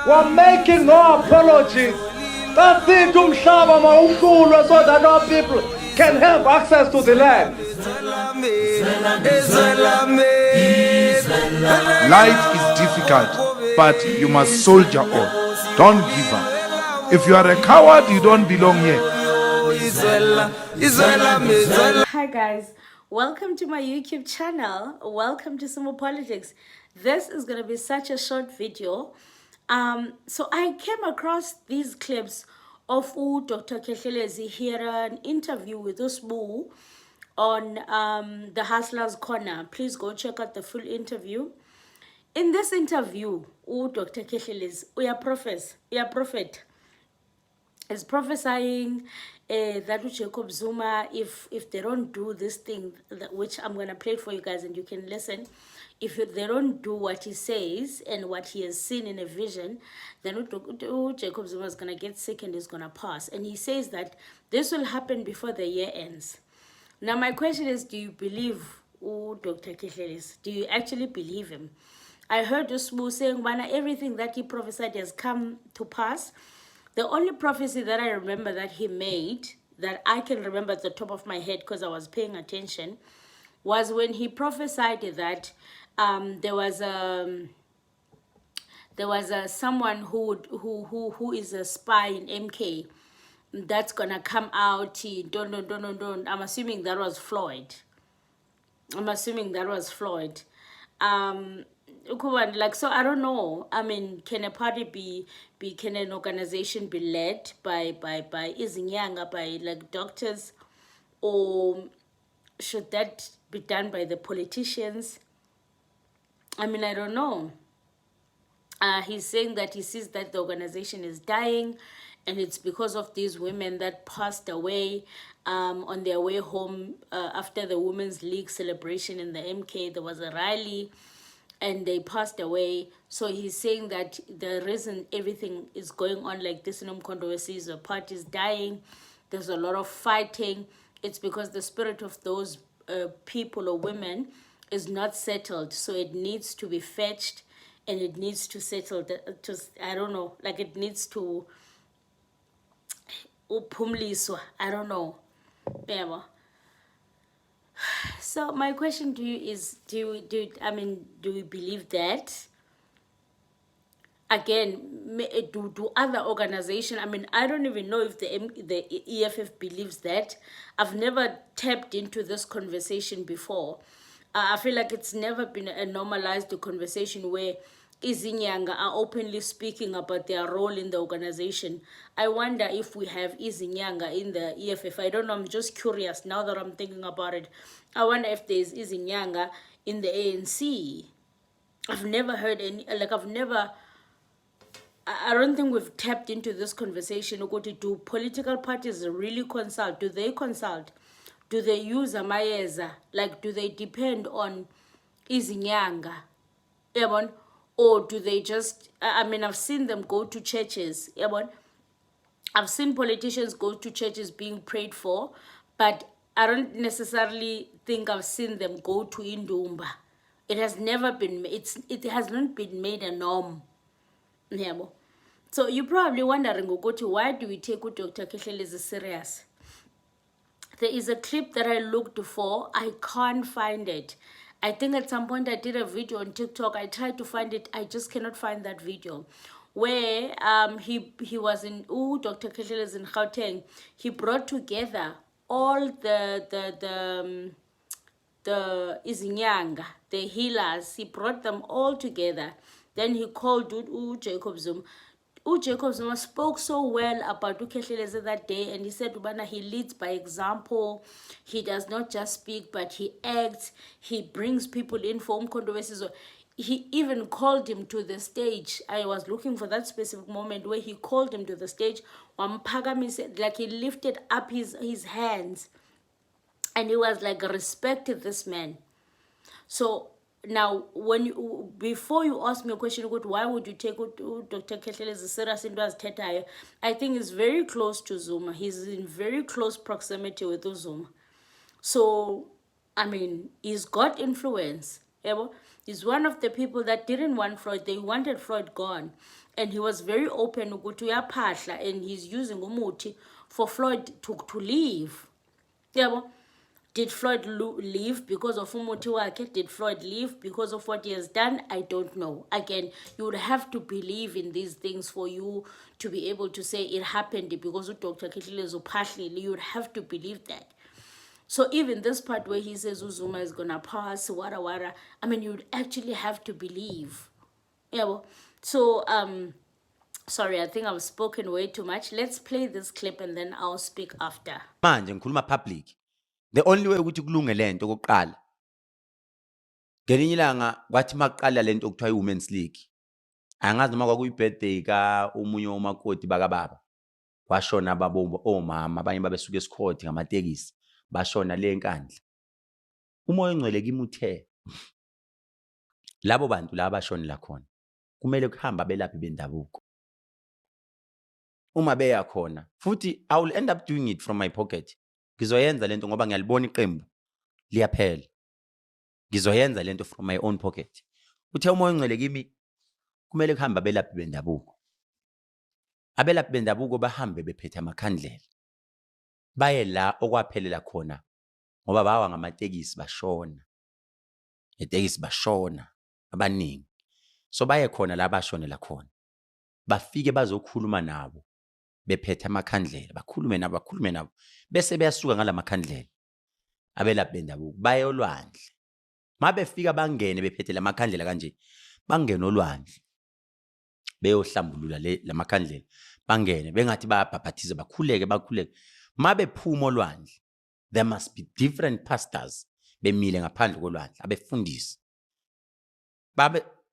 We're making no apologies. That's it, umhlaba mawuhlulwe so that our people can have access to the land. Life is difficult, but you must soldier on. Don't give up. If you are a coward, you don't belong here. Hi guys, welcome to my YouTube channel. Welcome to Sumo Politics. This is going to be such a short video. So I came across these clips of Dr. Khehlelezi here, an interview with Usbu on the Hustler's Corner. Please go check out the full interview. In this interview, Dr. Khehlelezi, we are prophet is prophesying that Jacob Zuma, if they don't do this thing, which I'm going to play for you guys and you can listen, if they don't do what he says and what he has seen in a vision, then Jacob Zuma is going to get sick and is going to pass. And he says that this will happen before the year ends. Now, my question is, do you believe Dr. Khehlelezi? Do you actually believe him? I heard Usbu saying, everything that he prophesied has come to pass. The only prophecy that I remember that he made, that I can remember at the top of my head because I was paying attention, was when he prophesied that there was someone who is a spy in MK that's gonna come out. I'm assuming that was Floyd. Like, so I don't know. I mean, can a party can an organization be led by Izinyanga, by like doctors, or should that be done by the politicians? I mean, I don't know. He's saying that he sees that the organization is dying, and it's because of these women that passed away on their way home after the Women's League celebration in the MK. There was a rally and they passed away. So he's saying that the reason everything is going on like this in controversies, the party's dying, there's a lot of fighting, it's because the spirit of those people or women is not settled. So it needs to be fetched and it needs to settle. I don't know, like it needs to upumliswa. I don't know. So my question to you is, do we believe that? Again, do other organizations, I don't even know if the EFF believes that. I've never tapped into this conversation before. I feel like it's never been a normalized conversation where Izinyanga are openly speaking about their role in the organization. I wonder if we have Izinyanga in the EFF. I don't know, I'm just curious now that I'm thinking about it. I wonder if there's Izinyanga in the ANC. I've never heard any, like I don't think we've tapped into this conversation. Do political parties really consult? Do they consult? Do they use amayeza? Like, do they depend on Izinyanga? Or do they just, I've seen them go to churches. I've seen politicians go to churches being prayed for, but I don't necessarily think I've seen them go to Indumba. It has never been, it has not been made a norm. So you're probably wondering, why do we take Dr. Khehlelezi serious? There is a clip that I looked for. I can't find it. I think at some point I did a video on TikTok. I tried to find it. I just cannot find that video. Where he was in Dr. Khehlelezi in Gauteng. He brought together all the Izinyanga, the healers. He brought them all together. Then he called Jacob Zuma. Jacob Zuma spoke so well about Khehlelezi that day, and he said he leads by example. He does not just speak, but he acts. He brings people in for controversies. He even called him to the stage. I was looking for that specific moment where he called him to the stage. Like he lifted up his hands, and he was like, respected this man. So now, before you ask me a question, why would you take Dr. Khehlelezi serious into as Tetayo? I think he's very close to Zuma. He's in very close proximity with Zuma. So, he's got influence. He's one of the people that didn't want Floyd. They wanted Floyd gone. And he was very open ukuthi uyaphahla, and he's using umuthi for Floyd to leave. Yabo. Did Floyd leave because of umuthi wakhe? Did Floyd leave because of what he has done? I don't know. Again, you would have to believe in these things for you to be able to say it happened because of Dr. Khehlelezi uphahli. You would have to believe that. So even this part where he says Zuma is gonna pass, wara. I mean, you'd actually have to believe. Yeah. Well, so sorry, I think I've spoken way too much. Let's play this clip and then I'll speak after. Manje ngikhuluma public. The only way ukuthi kulunge lento kokuqala. Ngelinye ilanga kwathi maqala lento okuthiwa iWomen's League. Angazi noma kwakuyi birthday ka umunye umakoti bakababa. Washona ababombo omama abanye babesuka esikhothi ngamatekisi bashona le nkandla. Umoya ongcwele kimi uthe labo bantu laba bashonela khona kumele kuhamba belaphi bendabuko. Uma beya khona futhi I will end up doing it from my pocket. Ngizoyenza lento ngoba ngiyalibona iqembu liyaphela. Ngizoyenza lento from my own pocket. Uthe umoya ongcwele kimi kumele kuhamba belaphi bendabuko. Abelaphi bendabuko bahambe bephethe amakhandlela. Baye la okwaphelela khona ngoba bawa ngamatekisi bashona. Etekisi bashona abaningi. So baye khona la bashonela khona. Bafike bazokhuluma nabo bephethe amakhandlela, bakhulume nabo bese beyasuka ngalamakhandlela. Abelaphi bendabuko baye olwandle. Mabefika bangene bephethe lamakhandlela kanje, bangene olwandle. Beyohlambulula lamakhandlela. Bangene bengathi bayabhabhathiza bakhuleke. Mabephuma olwandle, there must be different pastors bemile ngaphandle kolwandle abefundisi.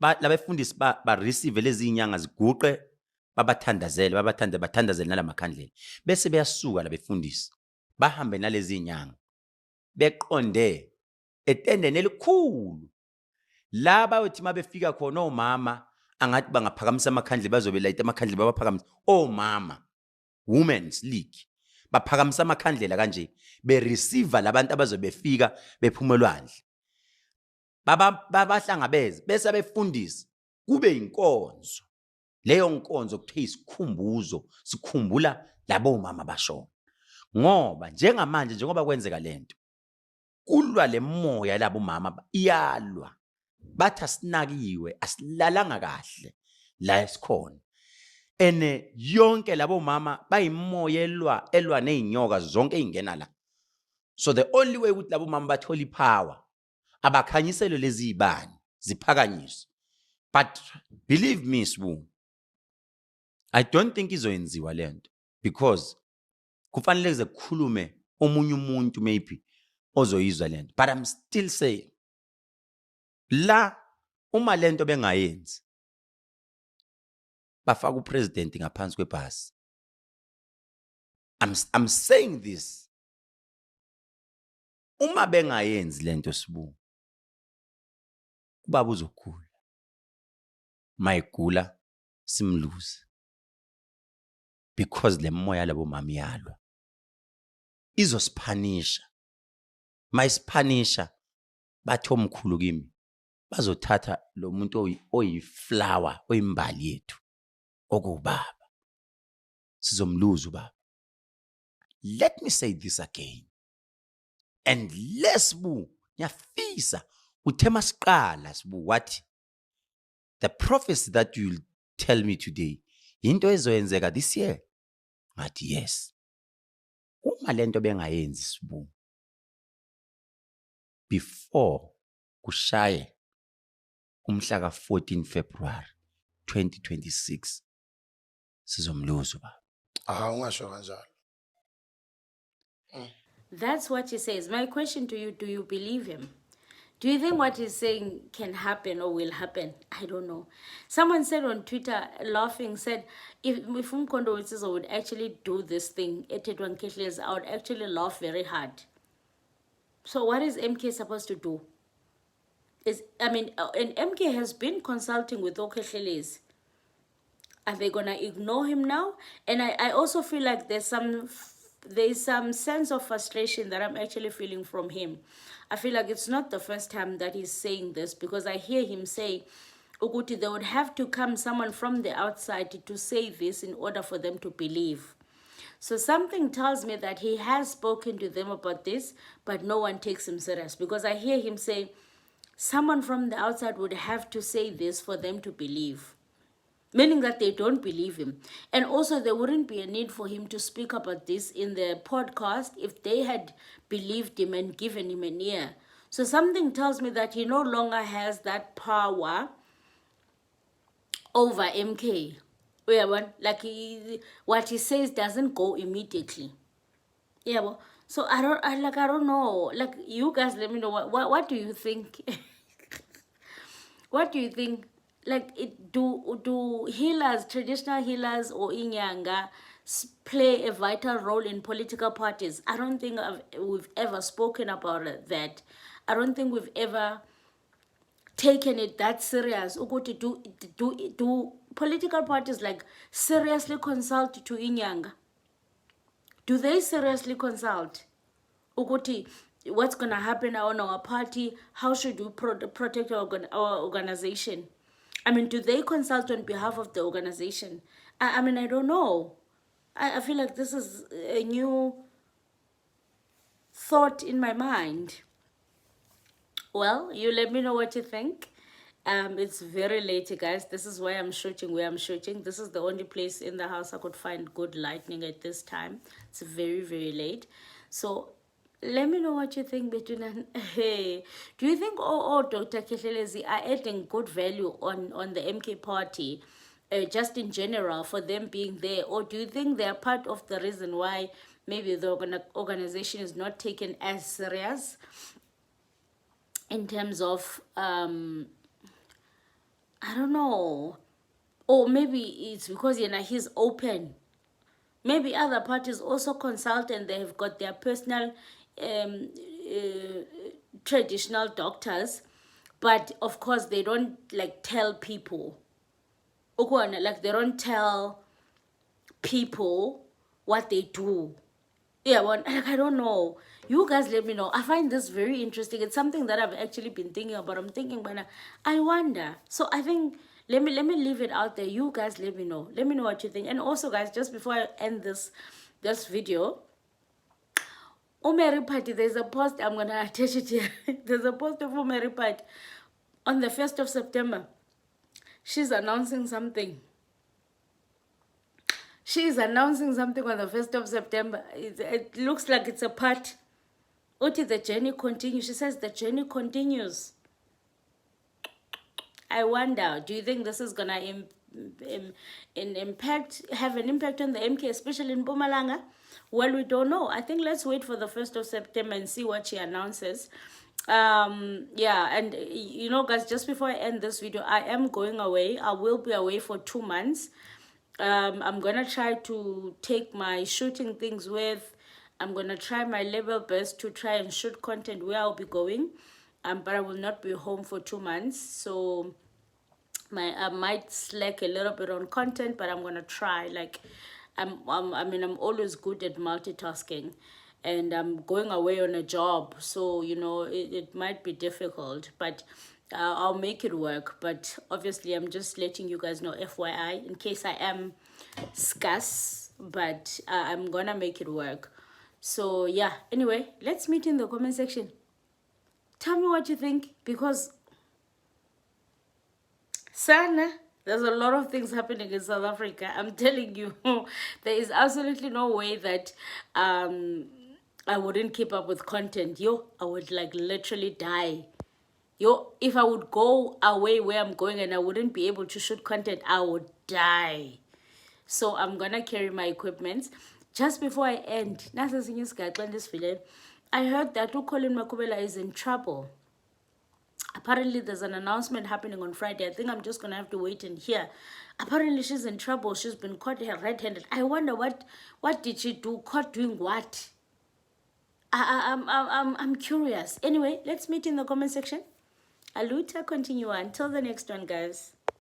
Labefundisi ba receive lezi inyanga ziguqe bathandazele nalamakhandlela. Bese beyasuka labefundisi. Bahambe nalezi inyanga. Beqonde etendeni elikhulu. Laba uthi mabefika khona omama angathi bangaphakamisa amakhandlela bazobe layita amakhandlela babaphakamisa. Omama Women's League baphakamisa amakhandlela kanje be receive labantu abazobe befika bephuma olwandle. Babahlangabeze bese abefundisi kube inkonzo. Leyo nkonzo kuthiwa isikhumbuzo, sikhumbula labo mama bashona. Ngoba njengamanje njengoba kwenzeka lento kulwa lemoya labo mama iyalwa. Bathi asinakiwe, asilalanga kahle la esikhona. Ene yonke labo mama bayimoya elwa nezinyoka zonke ingena la. So the only way ukuthi labo mama bathola ipower abakhanyiselwe lezi ibani ziphakanyiswe. But believe me Sbu, I don't think izoyenziwa lento because kufanele kuze kukhulume omunye umuntu maybe ozoyizwa lento. But I'm still saying la uma lento bengayenzi bafaka upresident ngaphansi kwebhasi. I'm saying this. Uma bengayenzi lento Sbu, ubaba uzokhula. Mayigula simlose. Because le moya labo mama yalwa. Izosiphanisha. Mayisiphanisha bathi omkhulu kimi bazothatha lo muntu oyiflower oyimbali yethu okubaba. Sizomluza ubaba. Let me say this again. And let's Sbu nyafisa uthema siqala Sbu wathi the prophecy that you'll tell me today into ezoyenzeka this year. Ngathi yes. Uma lento bengayenzi Sbu before kushaye umhla ka 14 February 2026 sizomluza baba. Ungasho kanjalo. That's what he says. My question to you, do you believe him? Do you think what he's saying can happen or will happen? I don't know. Someone said on Twitter, laughing, said, if Umkondo would actually do this thing, I would actually laugh very hard. So what is MK supposed to do? And MK has been consulting with Khehlelezi. Are they gonna ignore him now? And I also feel like there's some there's some sense of frustration that I'm actually feeling from him. I feel like it's not the first time that he's saying this, because I hear him say, Uguti, there would have to come someone from the outside to say this in order for them to believe. So something tells me that he has spoken to them about this, but no one takes him serious, because I hear him say, someone from the outside would have to say this for them to believe. Meaning that they don't believe him. And also there wouldn't be a need for him to speak about this in the podcast if they had believed him and given him an ear. So something tells me that he no longer has that power over MK. Like what he says doesn't go immediately. Yeah, well, so I don't know. Like, you guys let me know what do you think? What do you think? Like, do healers, traditional healers or inyanga, play a vital role in political parties? I don't think we've ever spoken about that. I don't think we've ever taken it that serious. Do political parties like seriously consult to inyanga? Do they seriously consult? Uguti, what's gonna happen on our party? How should we protect our organization? I mean, do they consult on behalf of the organization? I mean, I don't know. I feel like this is a new thought in my mind. Well, you let me know what you think. It's very late, you guys. This is why I'm shooting where I'm shooting. This is the only place in the house I could find good lighting at this time. It's very, very late. So let me know what you think between hey. Do you think Dr. Khehlelezi are adding good value on the MK party, just in general, for them being there? Or do you think they're part of the reason why maybe the organization is not taken as serious in terms of I don't know, or maybe it's because he's open. Maybe other parties also consult and they have got their personal traditional doctors, but of course they don't like tell people. Like, they don't tell people what they do. Yeah, well, like, I don't know. You guys let me know. I find this very interesting. It's something that I've actually been thinking about. I'm thinking, but I wonder. So I think let me leave it out there. You guys let me know. Let me know what you think. And also, guys, just before I end this video, Mary Party, there's a post, I'm gonna attach it here. There's a post of Mary Party on the 1st of September. She's announcing something. She's announcing something on the 1st of September. It looks like it's a part. The journey continues. She says the journey continues. I wonder, do you think this is gonna have an impact on the MK, especially in Mpumalanga? Well, we don't know. I think let's wait for the 1st of September and see what she announces. Yeah, and guys, just before I end this video, I am going away. I will be away for 2 months. I'm gonna try to take my shooting things with. I'm gonna try my level best to try and shoot content where I'll be going, but I will not be home for 2 months. So I might slack a little bit on content, but I'm gonna try. Like, I'm always good at multitasking, and I'm going away on a job, so it might be difficult, but I'll make it work. But obviously I'm just letting you guys know, FYI, in case I am scarce, but I'm gonna make it work. So yeah, anyway, let's meet in the comment section. Tell me what you think, because Sana, there's a lot of things happening in South Africa. I'm telling you, there is absolutely no way that I wouldn't keep up with content. I would like literally die. If I would go away where I'm going and I wouldn't be able to shoot content, I would die. So I'm gonna carry my equipment. Just before I end, I heard that Colin Makubela is in trouble. Apparently there's an announcement happening on Friday. I think I'm just gonna have to wait and hear. Apparently she's in trouble. She's been caught red-handed. I wonder what did she do? Caught doing what? I'm curious. Anyway, let's meet in the comment section. Aluta continua. Until the next one, guys.